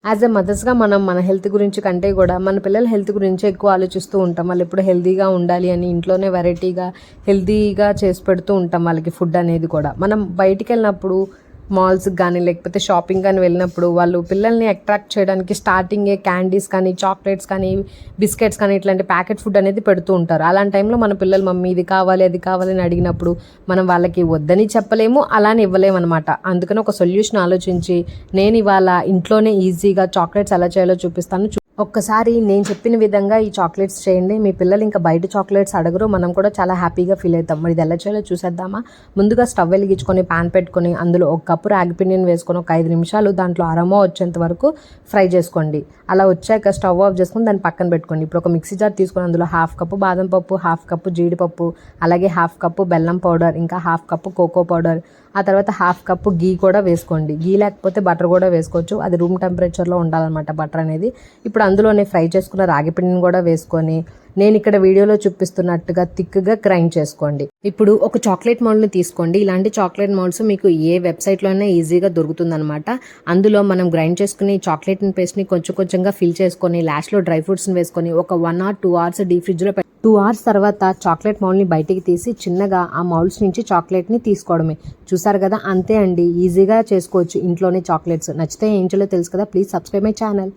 As a మదర్స్గా మనం మన health గురించి కంటే కూడా మన పిల్లల హెల్త్ గురించి ఎక్కువ ఆలోచిస్తూ ఉంటాం. వాళ్ళు ఎప్పుడు హెల్తీగా ఉండాలి అని ఇంట్లోనే వెరైటీగా హెల్తీగా చేసి పెడుతూ ఉంటాం వాళ్ళకి ఫుడ్ అనేది కూడా. మనం బయటికి వెళ్ళినప్పుడు మాల్స్కి కానీ లేకపోతే షాపింగ్ కానీ వెళ్ళినప్పుడు వాళ్ళు పిల్లల్ని అట్రాక్ట్ చేయడానికి స్టార్టింగే క్యాండీస్ కానీ చాక్లెట్స్ కానీ బిస్కెట్స్ కానీ ఇట్లాంటి ప్యాకెట్ ఫుడ్ అనేది పెడుతూ ఉంటారు. అలాంటి టైంలో మన పిల్లలు మమ్మీ ఇది కావాలి అది కావాలి అని అడిగినప్పుడు మనం వాళ్ళకి వద్దని చెప్పలేము, అలానే ఇవ్వలేము అనమాట. అందుకని ఒక సొల్యూషన్ ఆలోచించి నేను ఇవాళ ఇంట్లోనే ఈజీగా చాక్లెట్స్ ఎలా చేయాలో చూపిస్తాను. ఒక్కసారి నేను చెప్పిన విధంగా ఈ చాక్లెట్స్ చేయండి, మీ పిల్లలు ఇంకా బయట చాక్లెట్స్ అడగరు, మనం కూడా చాలా హ్యాపీగా ఫీల్ అవుతాం. మరి ఇది ఎలా చేయాలో చూసేద్దామా? ముందుగా స్టవ్ వెలిగించుకొని ప్యాన్ పెట్టుకొని అందులో ఒక కప్పు రాగి పిండిని వేసుకొని ఒక 5 నిమిషాలు దాంట్లో అరోమా వచ్చేంత వరకు ఫ్రై చేసుకోండి. అలా వచ్చాక స్టవ్ ఆఫ్ చేసుకొని దాన్ని పక్కన పెట్టుకోండి. ఇప్పుడు ఒక మిక్సీ జార్ తీసుకొని అందులో 1/2 కప్పు బాదం పప్పు, 1/2 కప్పు జీడిపప్పు, అలాగే 1/2 కప్పు బెల్లం పౌడర్, ఇంకా 1/2 కప్పు కోకో పౌడర్, ఆ తర్వాత 1/2 కప్పు గీ కూడా వేసుకోండి. గీ లేకపోతే బటర్ కూడా వేసుకోవచ్చు, అది రూమ్ టెంపరేచర్లో ఉండాలన్నమాట బటర్ అనేది. ఇప్పుడు అందులోనే ఫ్రై చేసుకున్న రాగి పిండిని కూడా వేసుకొని నేను ఇక్కడ వీడియోలో చూపిస్తున్నట్టుగా థిక్గా గ్రైండ్ చేసుకోండి. ఇప్పుడు ఒక చాక్లెట్ మౌల్డ్ని తీసుకోండి. ఇలాంటి చాక్లెట్ మౌల్డ్స్ మీకు ఏ వెబ్సైట్లో అయినా ఈజీగా దొరుకుతుందనమాట. అందులో మనం గ్రైండ్ చేసుకుని చాక్లెట్ పేస్ట్ని కొంచెం కొంచెంగా ఫిల్ చేసుకొని లాస్ట్లో డ్రై ఫ్రూట్స్ని వేసుకొని ఒక 1 or 2 hours డీప్ ఫ్రిడ్జ్లో 2 hours తర్వాత చాక్లెట్ మౌల్డ్ని బయటికి తీసి చిన్నగా ఆ మౌల్డ్స్ నుంచి చాక్లెట్ని తీసుకోవడమే. చూసారు కదా, అంతే అండి, ఈజీగా చేసుకోవచ్చు ఇంట్లోనే చాక్లెట్స్. నచ్చితే ఏం చేయాలో తెలుసు కదా, ప్లీజ్ సబ్స్క్రైబ్ మై ఛానల్.